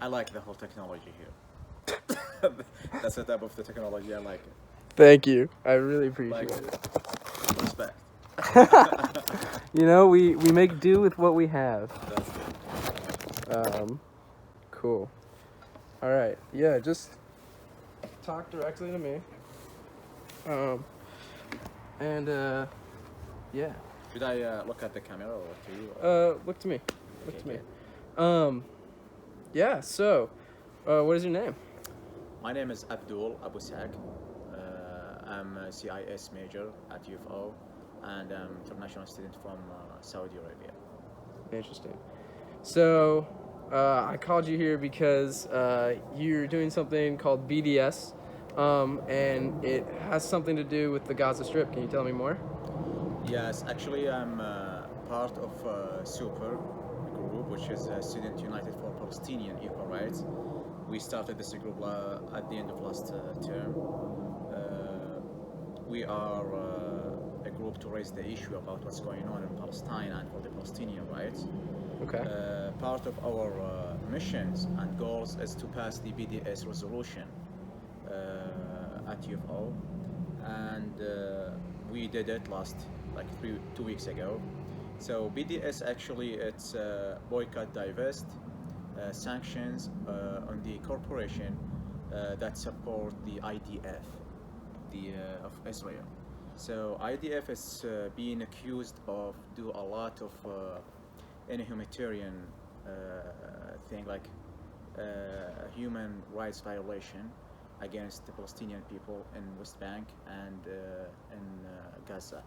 I like the whole technology here. That's the type of the technology I like it. Thank you. I really appreciate Like it. respect. You know, we make do with what we have. That's good. Cool. All right. Yeah, just talk directly to me. Yeah. Should I look at the camera or to you? Look to me. Look Okay, to me. okay. Yeah. So, what is your name? My name is Abdul Abusaq. I'm a CIS major at UFO, and I'm international student from Saudi Arabia. Interesting. So, I called you here because you're doing something called BDS, and it has something to do with the Gaza Strip. Can you tell me more? Yes, actually, I'm part of a super group, which is Student United for Palestinian Equal Rights. We started this group at the end of last term. We are a group to raise the issue about what's going on in Palestine and for the Palestinian rights. Okay. Part of our missions and goals is to pass the BDS resolution at UFO, and we did it like 2 weeks ago. So BDS actually it's boycott, divest, sanctions on the corporation that support the IDF, of Israel. So IDF is being accused of do a lot of inhumanitarian thing like human rights violation against the Palestinian people in West Bank and in Gaza.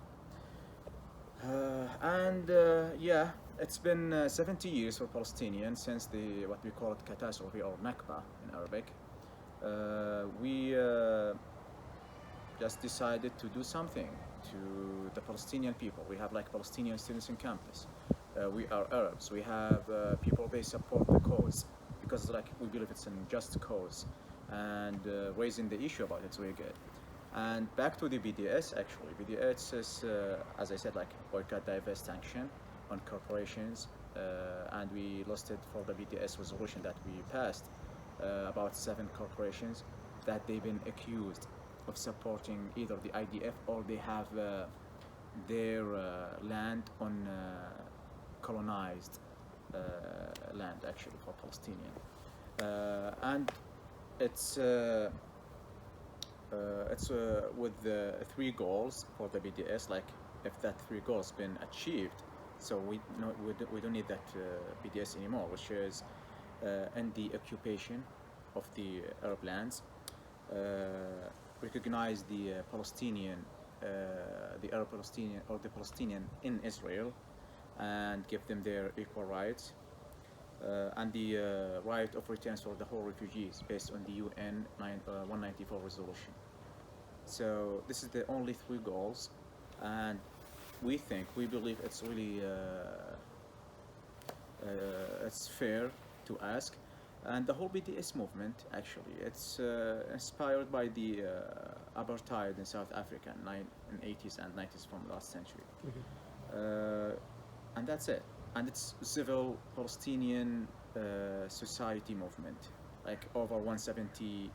Yeah, it's been 70 years for Palestinians since the what we call it catastrophe or Nakba in Arabic. We just decided to do something to the Palestinian people. We have like Palestinian students in campus. We are Arabs. We have people they support the cause because like we believe it's a just cause, and raising the issue about it's really good. And back to the BDS, actually, BDS is, as I said, like boycott, divest, sanction on corporations, and we listed for the BDS resolution that we passed about 7 corporations that they've been accused of supporting either the IDF or they have their land on colonized land, actually, for Palestinian, and it's with the 3 goals for the BDS. Like if that 3 goals been achieved, so we don't need that BDS anymore, which is end the occupation of the Arab lands, recognize the Palestinian, the Arab Palestinian or the Palestinian in Israel, and give them their equal rights. And the right of return for the whole refugees based on the UN 194 resolution. So this is the only 3 goals, and we believe it's really it's fair to ask. And the whole BDS movement, actually, it's inspired by the apartheid in South Africa in 80s and 90s from last century. And that's it. And it's civil Palestinian society movement, like over 170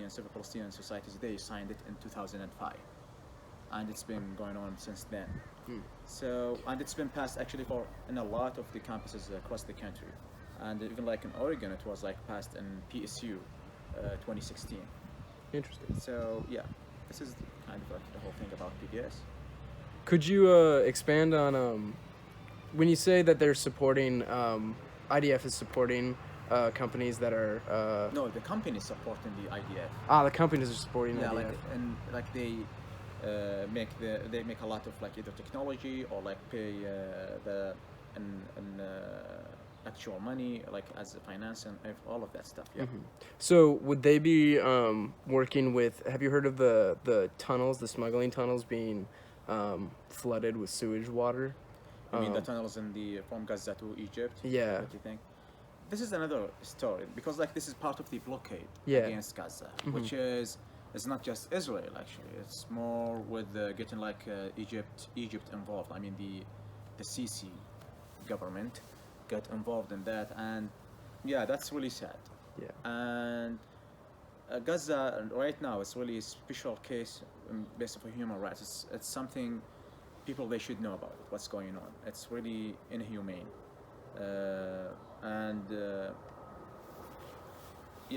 civil Palestinian societies. They signed it in 2005, and it's been going on since then. So, and it's been passed actually in a lot of the campuses across the country, and even like in Oregon, it was like passed in PSU 2016. Interesting. So yeah, this is kind of like the whole thing about BDS. Could you expand on when you say that they're supporting IDF is supporting companies that are No, the company is supporting the IDF. the companies are supporting IDF. Like they make a lot of like either technology or like pay the actual money like as a finance and all of that stuff. Yeah. So would they be working with? Have you heard of the tunnels, the smuggling tunnels being flooded with sewage water? I mean the tunnels from Gaza to Egypt. Yeah. What do you think? This is another story because like this is part of the blockade against Gaza, which is not just Israel actually. It's more with getting like Egypt involved. I mean the Sisi government get involved in that, and yeah, that's really sad. Yeah. And Gaza right now is really a special case based on human rights. It's something people they should know about it, what's going on. It's really inhumane, and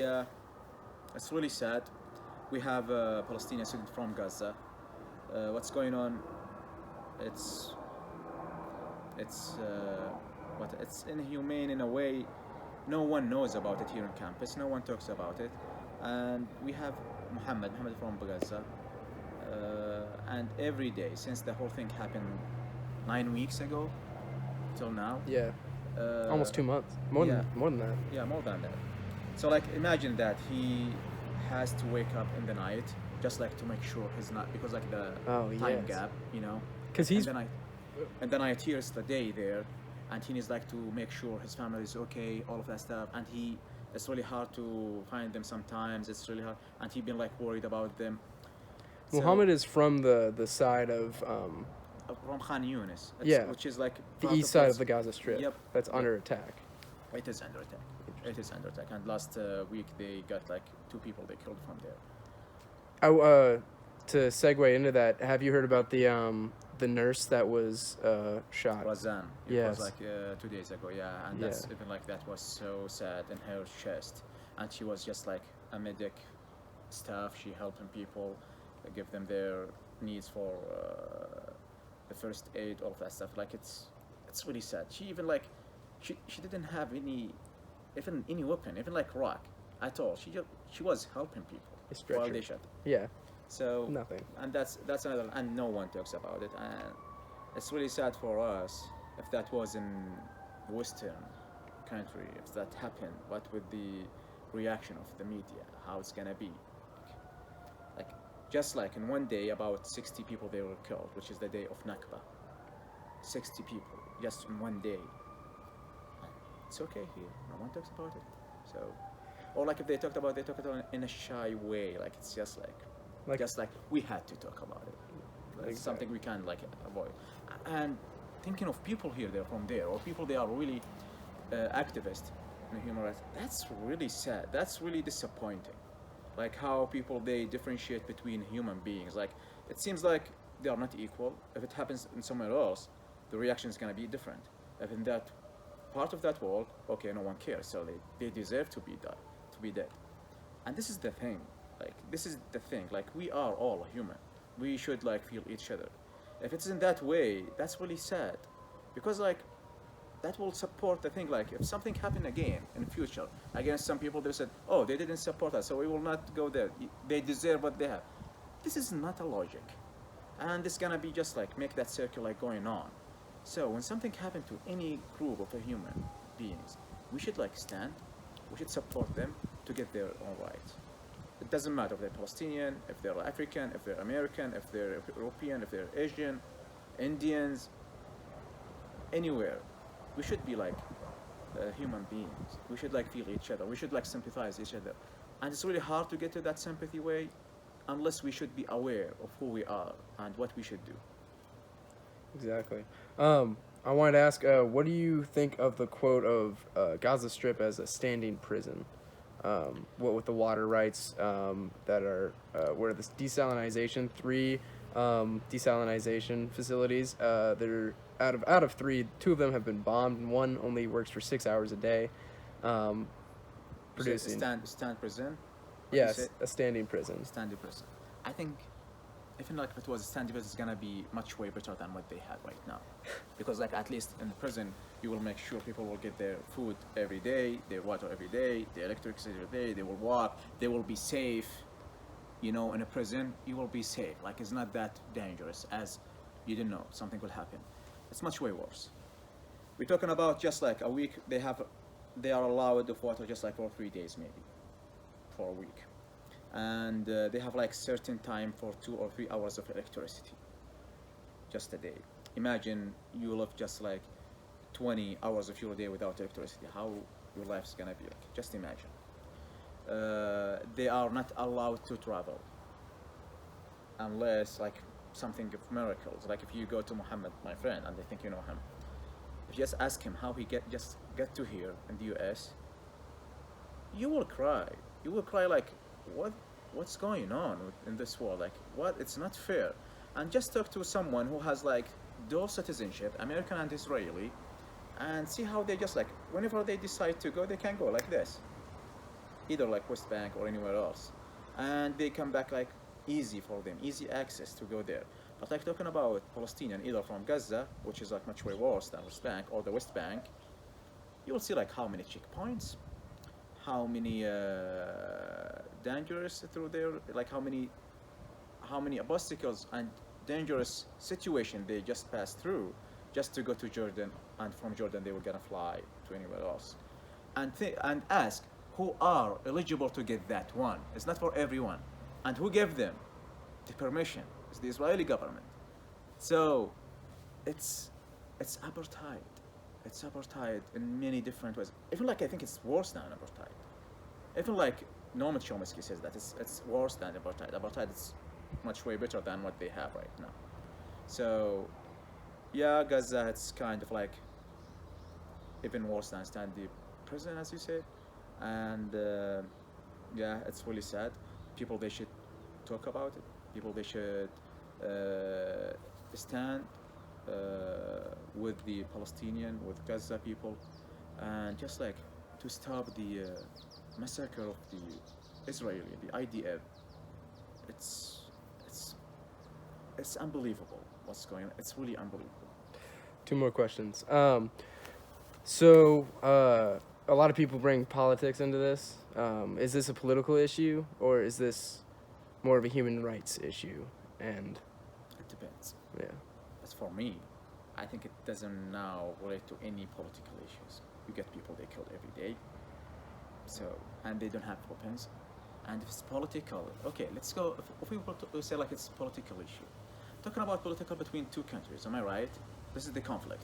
yeah, it's really sad. We have a Palestinian student from Gaza. What's going on? It's it's inhumane in a way. No one knows about it here on campus. No one talks about it. And we have Muhammad from Gaza. And every day since the whole thing happened 9 weeks ago till now. Yeah. Almost 2 months. More than that. Yeah, more than that. So like imagine that he has to wake up in the night just like to make sure he's not, because like the time gap, you know. Because he's and then I tears the day there, and he needs like to make sure his family is okay, all of that stuff, and it's really hard to find them sometimes. It's really hard, and he been like worried about them. Muhammad is from the side of from Khan Yunis, which is like the east side of the Gaza Strip. Yep. That's under attack. It is under attack. It is under attack, and last week they got like 2 people they killed from there. To segue into that, have you heard about the nurse that was shot? Razan. Yes. It was like 2 days ago, yeah, and that's even like that was so sad in her chest, and she was just like a medic staff. She helping people, give them their needs for the first aid, all of that stuff. Like it's really sad. She even like she didn't have any weapon, even like rock at all. She was helping people while they shot. Yeah. So nothing. And that's another, and no one talks about it, and it's really sad for us. If that was in Western country, if that happened, what would the reaction of the media, how it's gonna be? Like just like in one day about 60 people they were killed, which is the day of Nakba. 60 people just in one day. It's okay here, no one talks about it. So, or like if they talked about it in a shy way, like it's just like just like we had to talk about it. It's something we can't like avoid. And thinking of people here, they're from there, or people they are really activists in human rights. That's really sad. That's really disappointing. Like how people they differentiate between human beings. Like it seems like they are not equal. If it happens in somewhere else, the reaction is gonna be different. If in that part of that world, okay, no one cares, so they deserve to be dead. And this is the thing. Like we are all human. We should like feel each other. If it's in that way, that's really sad, because like that will support the thing. Like if something happened again in the future against some people, they said, oh, they didn't support us, so we will not go there. They deserve what they have. This is not a logic, and it's gonna be just like make that circle like going on. So when something happened to any group of human beings, we should like stand. We should support them to get their own rights. It doesn't matter if they're Palestinian, if they're African, if they're American, if they're European, if they're Asian, Indians, anywhere. We should be like human beings. We should like feel each other. We should like sympathize each other. And it's really hard to get to that sympathy way unless we should be aware of who we are and what we should do. Exactly. I wanted to ask, what do you think of the quote of Gaza Strip as a standing prison? What with the water rights that are where this desalinization, 3 desalinization facilities that are out of 3, 2 of them have been bombed, and 1 only works for 6 hours a day, producing stand prison. Yes, a standing prison. Standing prison. I think even like if it was a standing prison, it's gonna be much way better than what they have right now, because like at least in the prison you will make sure people will get their food every day, their water every day, their electricity every day, they will walk, they will be safe. You know, in a prison you will be safe. Like it's not that dangerous as you didn't know something will happen. It's much way worse. We're talking about just like a week. They are allowed of water just like for 3 days, maybe for a week, and they have like certain time for 2 or 3 hours of electricity just a day. Imagine you live just like 20 hours of your day without electricity. How your life is gonna be like? Just imagine. They are not allowed to travel unless like something of miracles. Like if you go to Muhammad, my friend, and I think you know him, if you just ask him how he get to here in the US, you will cry. You will cry like, what's going on in this world? Like, what? It's not fair. And just talk to someone who has like dual citizenship, American and Israeli, and see how they just like, whenever they decide to go, they can go like this, either like West Bank or anywhere else, and they come back like easy for them, easy access to go there. But like talking about Palestinian, either from Gaza, which is like much way worse than West Bank, or the West Bank, you will see like how many checkpoints, how many dangerous through there, like how many obstacles and dangerous situation they just passed through just to go to Jordan, and from Jordan they were gonna fly to anywhere else, and ask who are eligible to get that one. It's not for everyone, and who gave them the permission? It's the Israeli government. So it's apartheid. It's apartheid in many different ways. Even like I think it's worse than apartheid. Even like Norman Chomsky says that it's worse than apartheid. Apartheid is much way better than what they have right now. So yeah, Gaza, it's kind of like even worse than Stanley prison, as you said, and yeah, it's really sad. People, they should talk about it. People, they should stand with the Palestinian, with Gaza people, and just like to stop the massacre of the Israeli, the IDF. It's unbelievable what's going on. It's really unbelievable. Two more questions. So a lot of people bring politics into this. Is this a political issue, or is this more of a human rights issue? And It depends. yeah, As for me, I think it doesn't now relate to any political issues. You get people they kill every day, so, and they don't have weapons. And if it's political, okay, let's go. If we were to say like it's a political issue, talking about political between two countries, am I right? This is the conflict.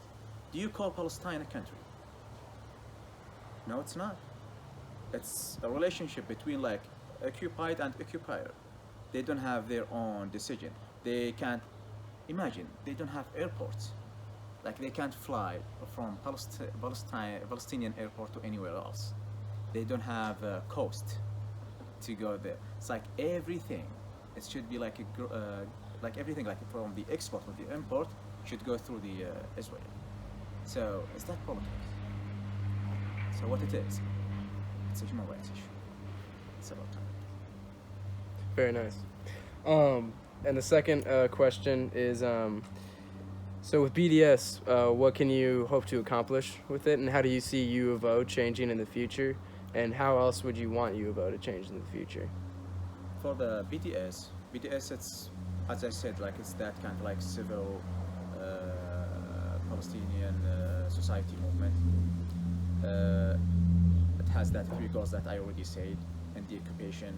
Do you call Palestine a country? No, it's not. It's a relationship between like occupied and occupier. They don't have their own decision. They can't, imagine, they don't have airports. Like they can't fly from Palestinian airport to anywhere else. They don't have a coast to go there. It's like everything. It should be like like everything, like from the export or the import, should go through the Israel. So is that politics? So what it is? It's a human rights issue. It's about time. very nice. And the second question is, so with BDS, what can you hope to accomplish with it, and how do you see U of O changing in the future, and how else would you want U of O to change in the future? For the BDS, it's, as I said, like it's that kind of like civil Palestinian society movement. It has that three goals that I already said: in the occupation,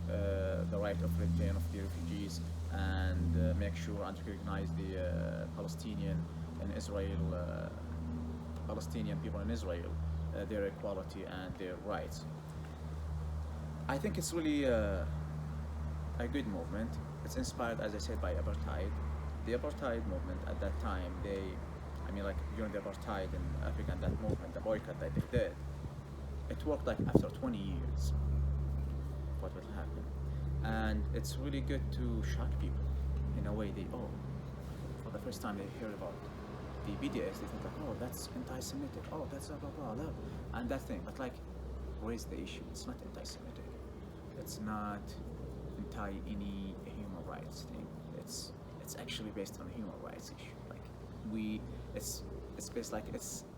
the right of return of the refugees, and make sure and recognize the Palestinian and Israel, Palestinian people in Israel, their equality and their rights. I think it's really a good movement. It's inspired, as I said, by apartheid. The apartheid movement at that time, like during the apartheid in Africa, and that movement, the boycott that they did, it worked like after 20 years. What will happen? And it's really good to shock people. In a way, for the first time they hear about the BDS, they think like, oh, that's anti-Semitic, oh, that's blah blah blah, and that thing. But like, raise the issue. It's not anti-Semitic. It's not anti any human rights thing. It's actually based on a human rights issue. Like it's based like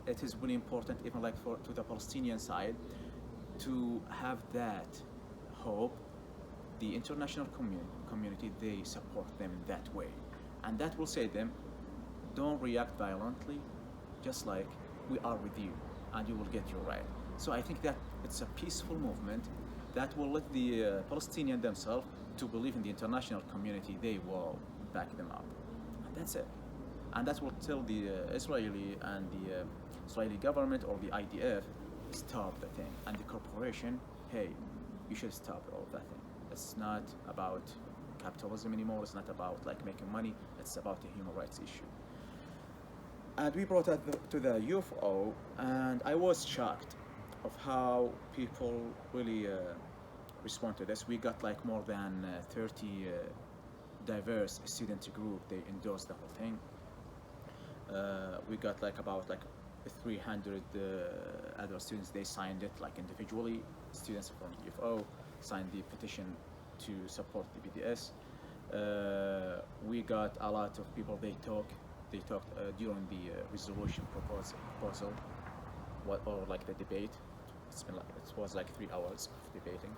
it is really important, even like to the Palestinian side, to have that hope. The international community, they support them in that way, and that will say them, don't react violently, just like we are with you, and you will get your right. So I think that it's a peaceful movement that will let the Palestinian themselves to believe in the international community. They will back them up, and that's it. And that will tell the Israeli and the Israeli government or the IDF, stop the thing, and the corporation, hey, you should stop all of that thing. It's not about capitalism anymore. It's not about like making money. It's about a human rights issue. And we brought it to the UFO, and I was shocked of how people really respond to this. We got like more than 30 diverse student group. They endorsed the whole thing. We got like about like 300 other students. They signed it like individually. Students from UFO signed the petition to support the BDS. We got a lot of people. They talked during the resolution proposal, or like the debate. It was like 3 hours of debating.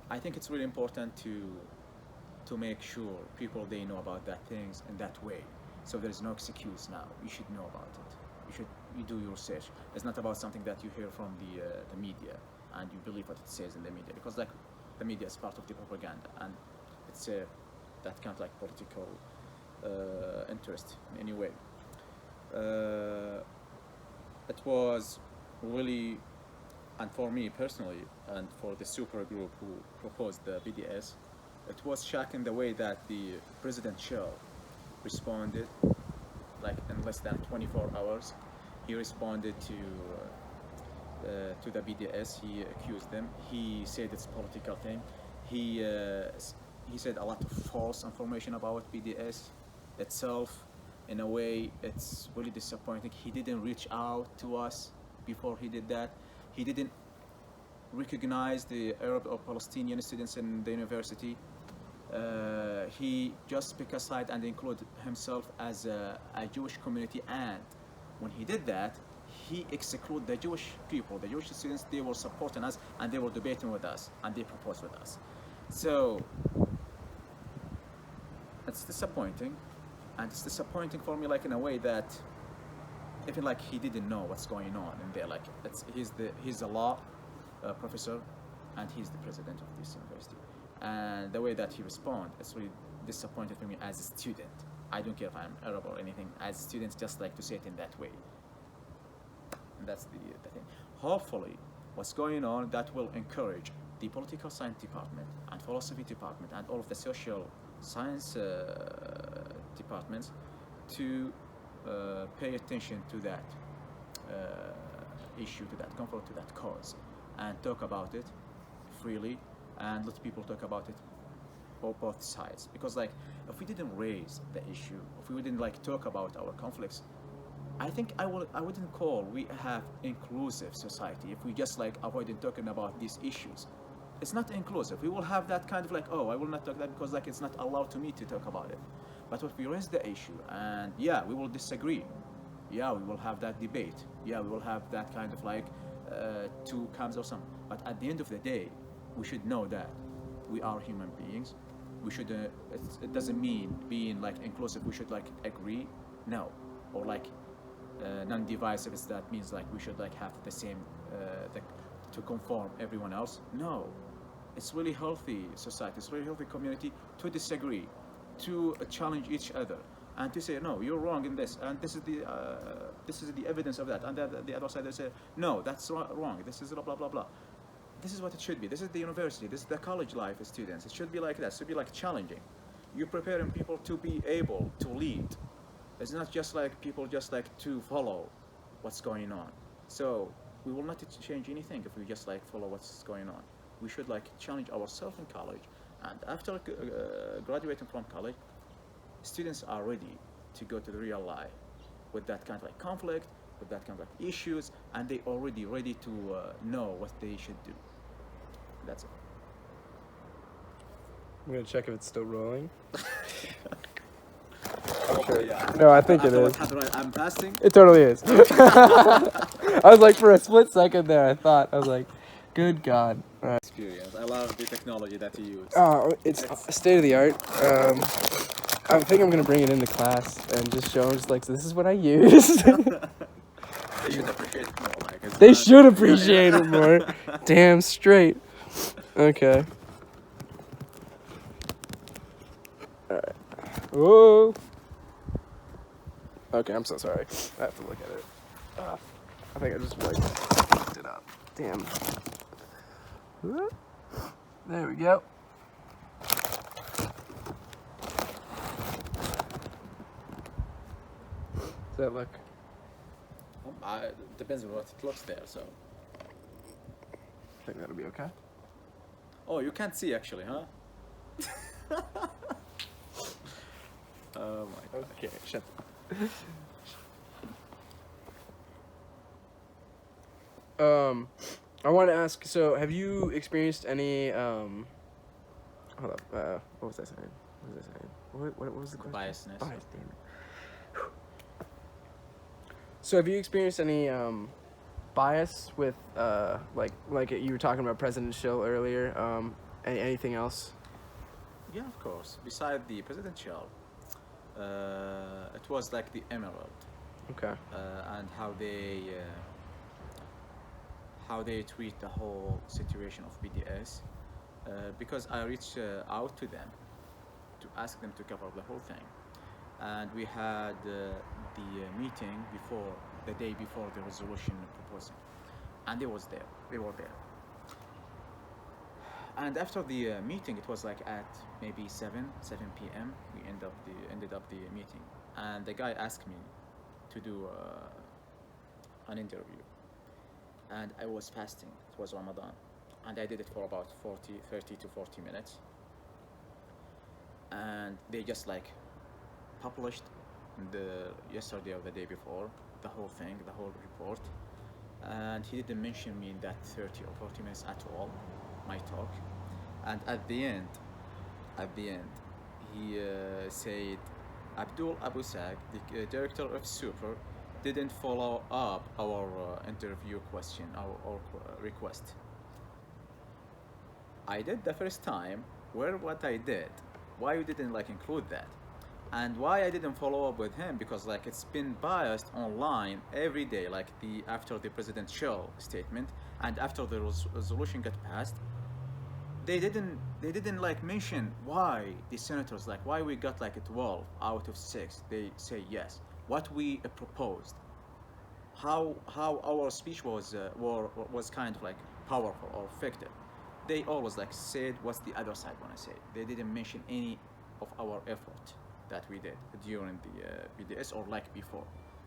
I think it's really important to make sure people they know about that things in that way. So there is no excuse now. You should know about it. You do your research. It's not about something that you hear from the media and you believe what it says in the media, because like the media is part of the propaganda, and it's that kind of like political interest in any way. It was really, and for me personally, and for the super group who proposed the BDS, it was shocking the way that the presidential responded, like in less than 24 hours. He responded to the BDS. He accused them. He said it's a political thing. He said a lot of false information about BDS itself. In a way, it's really disappointing. He didn't reach out to us before he did that. He didn't recognize the Arab or Palestinian students in the university. He just picked a side and included himself as a Jewish community, and when he did that, he excluded the Jewish people, the Jewish students. They were supporting us and they were debating with us and they proposed with us. So it's disappointing, and it's disappointing for me, like in a way that even like he didn't know what's going on in there. Like he's a law professor, and he's the president of this university. And the way that he responds, it's really disappointing for me as a student. I don't care if I'm Arab or anything. As students, just like to say it in that way. And that's the thing. Hopefully, what's going on, that will encourage the political science department and philosophy department and all of the social science departments to pay attention to that issue, to that conflict, to that cause, and talk about it freely, and let people talk about it on both sides. Because like if we didn't raise the issue, if we wouldn't like talk about our conflicts, I think I wouldn't call we have inclusive society if we just like avoided talking about these issues. It's not inclusive. We will have that kind of like, oh, I will not talk that because like it's not allowed to me to talk about it. But if we raise the issue, and yeah, we will disagree, yeah, we will have that debate, yeah, we will have that kind of like two camps or something. But at the end of the day, we should know that we are human beings. We should. It doesn't mean being like inclusive. We should like agree, no, or like non-divisive. That means like we should like have the same, to conform everyone else. No, it's really healthy society. It's really healthy community to disagree, to challenge each other, and to say no, you're wrong in this, and this is the evidence of that, and the other side they say no, that's wrong. This is blah blah blah blah. This is what it should be. This is the university. This is the college life students. It should be like that. It should be like challenging. You're preparing people to be able to lead. It's not just like people just like to follow what's going on. So we will not change anything if we just like follow what's going on. We should like challenge ourselves in college, and after graduating from college, students are ready to go to the real life with that kind of like conflict, with that kind of like issues, and they already ready to know what they should do. That's it. I'm gonna check if it's still rolling. Okay, yeah. No, I think it is. I'm fasting. It totally is. I was like, for a split second there, I was like, good God. All right. Experience. I love the technology that you use. Oh, it's state of the art. I think I'm gonna bring it into class and just show them, just like, so this is what I use. They should appreciate it more. Like, They should appreciate it more. Damn straight. Okay. Alright. Whoa. Okay, I'm so sorry. I have to look at it. I think I just fucked it up. Damn. There we go. Does that look? Depends on what it looks there. So. I think that'll be okay. Oh, you can't see actually, huh? Oh my God. Okay, shut. I want to ask. So, have you experienced any? Hold up. What was I saying? What was the question? Biasness. Bias. Damn it. So, have you experienced any bias with like you were talking about President Schill earlier? Anything else? Yeah, of course. Beside the presidential, it was like the emerald, Okay. and how they treat the whole situation of BDS, because I reached out to them to ask them to cover the whole thing, and we had the meeting before the day before the resolution proposal, and they were there. And after the meeting, it was like at maybe 7 p.m. We ended up the meeting, and the guy asked me to do an interview, and I was fasting. It was Ramadan, and I did it for about 30 to 40 minutes, and they just like published yesterday or the day before the whole thing, the whole report, and he didn't mention me in that 30 or 40 minutes at all, my talk. And at the end, he said, Abdul Abusaq, the director of Super, didn't follow up our interview question, our request. I did the first time. What I did? Why you didn't like include that? And why I didn't follow up with him? Because like it's been biased online every day, like after the presidential statement and after the resolution got passed. They didn't like mention why the senators, like why we got like a 12 out of 6. They say yes. What we proposed, how our speech was kind of like powerful or effective. They always like said what's the other side wanna say. They didn't mention any of our effort that we did during the BDS or like before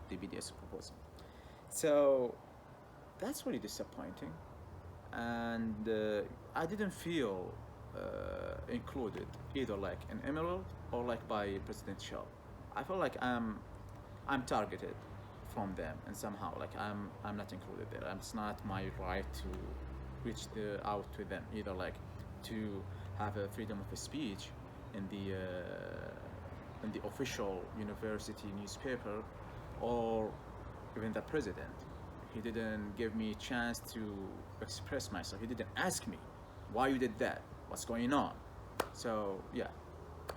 the BDS proposal. So that's really disappointing, and I didn't feel included either like in Emerald or like by President Shell. I feel like I'm targeted from them, and somehow like I'm not included there. It's not my right to reach out to them either, like to have a freedom of speech in the official university newspaper, or even the president. He didn't give me a chance to express myself. He didn't ask me why you did that, what's going on. So yeah,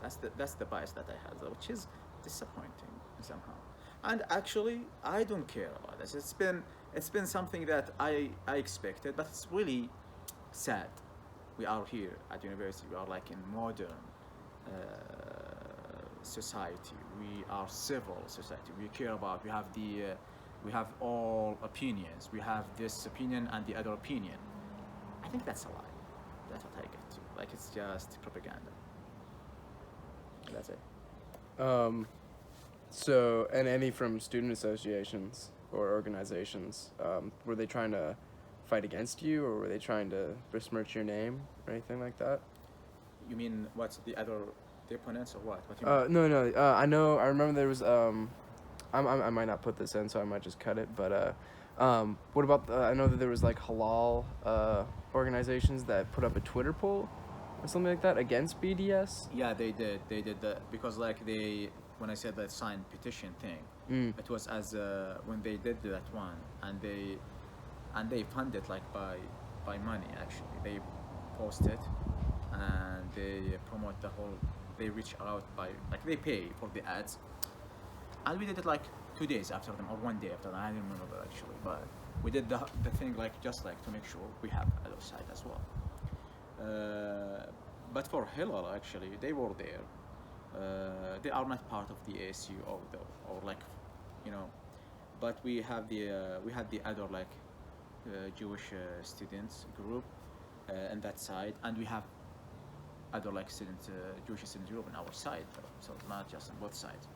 that's the bias that I had, which is disappointing somehow. And actually, I don't care about this. It's been something that I expected, but it's really sad. We are here at university. We are like in modern society. We are civil society. We care about. We have all opinions. We have this opinion and the other opinion. I think that's a lie. That's what I get to. Like it's just propaganda. That's it. So, and any from student associations or organizations, were they trying to fight against you, or were they trying to besmirch your name or anything like that? You mean what's the opponents or what? What do you mean? No. I remember there was. I might not put this in, so I might just cut it. But what about? I know that there was like halal organizations that put up a Twitter poll or something like that against BDS. Yeah, they did. They did that because like when I said that signed petition thing, it was as when they did that one, and they fund it like by money actually. They post it and they promote the whole. They reach out by like they pay for the ads, and we did it like 2 days after them or 1 day after them. I don't remember actually, but we did the thing like just like to make sure we have other side as well. But for Hillel actually, they were there. They are not part of the ASU or like, you know, but we had the other like Jewish students group on that side, and we have other like Jewish student group on our side, so not just on both sides.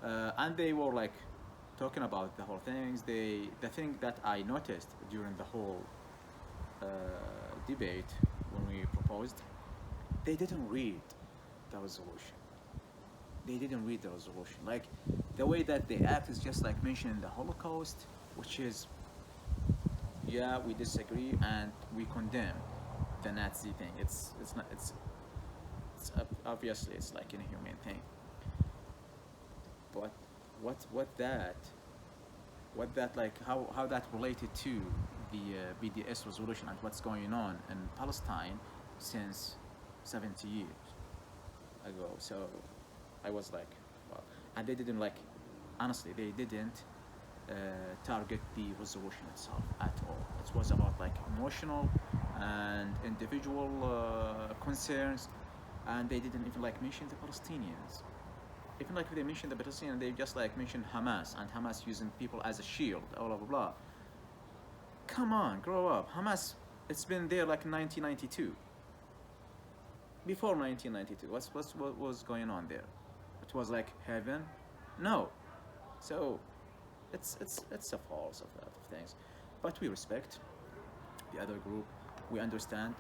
And they were like talking about the whole things, the thing that I noticed during the whole debate when we proposed, they didn't read the resolution. They didn't read the resolution. Like the way that they act is just like mentioning the Holocaust, which is, yeah, we disagree and we condemn the Nazi thing. It's not it's obviously it's like an inhumane thing. But what that like how that related to the BDS resolution and what's going on in Palestine since 70 years ago. So I was like, well, and they didn't like, honestly, they didn't target the resolution itself at all. It was about like emotional and individual concerns, and they didn't even like mention the Palestinians. Even like if they mentioned the Palestinians, they just like mentioned Hamas and Hamas using people as a shield, blah blah blah. Come on, grow up. Hamas, it's been there like in 1992. Before 1992, what was going on there? It was like heaven? No. So it's a false of that of things. But we respect the other group. We understand.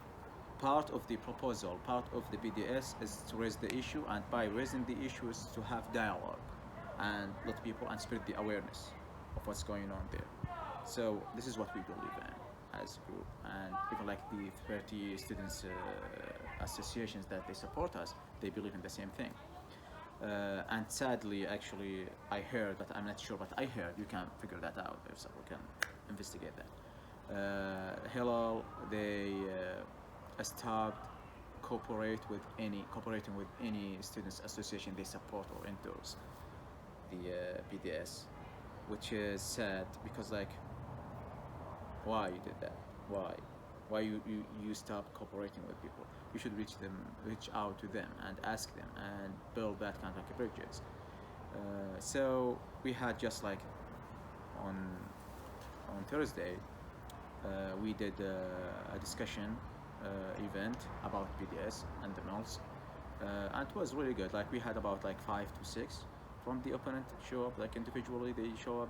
Part of the proposal, part of the BDS is to raise the issue, and by raising the issue is to have dialogue and let people and spread the awareness of what's going on there. So this is what we believe in as a group, and even like the 30 students associations that they support us, they believe in the same thing. And sadly, actually, I heard, but I'm not sure, but I heard, you can figure that out yourself, we can investigate that. Hillel, they stopped cooperating with any students association they support or endorse the BDS, which is sad because like, why you did that? Why you stop cooperating with people? You should reach out to them and ask them and build that kind of like bridges. So we had just like on Thursday, we did a discussion event about BDS and the mills, and it was really good. Like we had about like 5 to 6 from the opponent show up, like individually they showed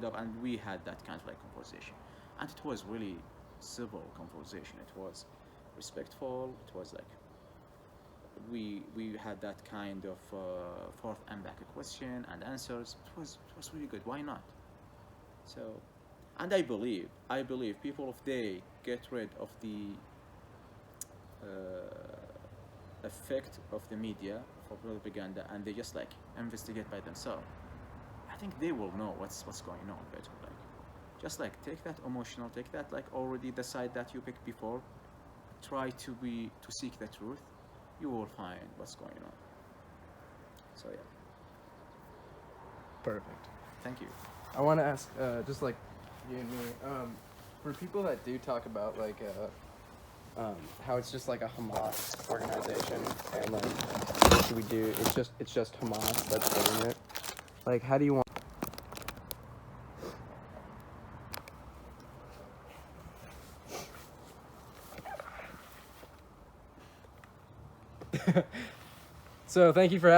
up, and we had that kind of like conversation, and it was really civil conversation. It was respectful. It was like we had that kind of forth and back question and answers. It was really good. Why not? So, and I believe people, if they get rid of the effect of the media for propaganda and they just like investigate by themselves, I think they will know what's going on better. Like, just like take that emotional, take that like already the side that you picked before, try to seek the truth. You will find what's going on. So yeah. Perfect. Thank you. I want to ask, just like you and me, for people that do talk about like how it's just like a Hamas organization and like what should we do? It's just Hamas that's doing it. Like, how do you want? So thank you for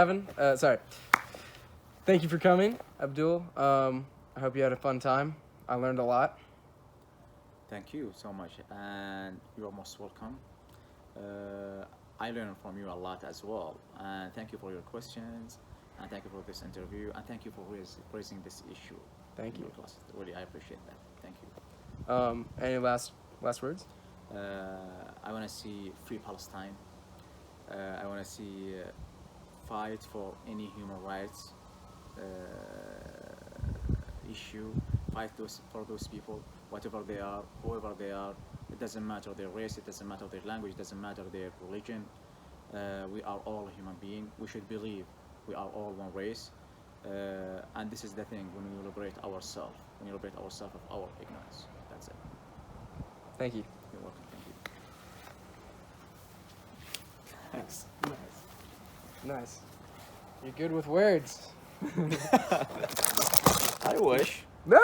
thank you for coming, Abdul. I hope you had a fun time. I learned a lot. Thank you so much, and you're most welcome. I learned from you a lot as well, and thank you for your questions, and thank you for this interview, and thank you for raising this issue. Thank you. Really, I appreciate that. Thank you. Any last words? I want to see free Palestine. I want to see fight for any human rights issue. Fight for those people, whatever they are, whoever they are. It doesn't matter their race, it doesn't matter their language, it doesn't matter their religion. We are all human beings. We should believe we are all one race. And this is the thing, when we liberate ourselves, of our ignorance. That's it. Thank you. You're welcome. Thank you. Nice. You're good with words. I wish. No.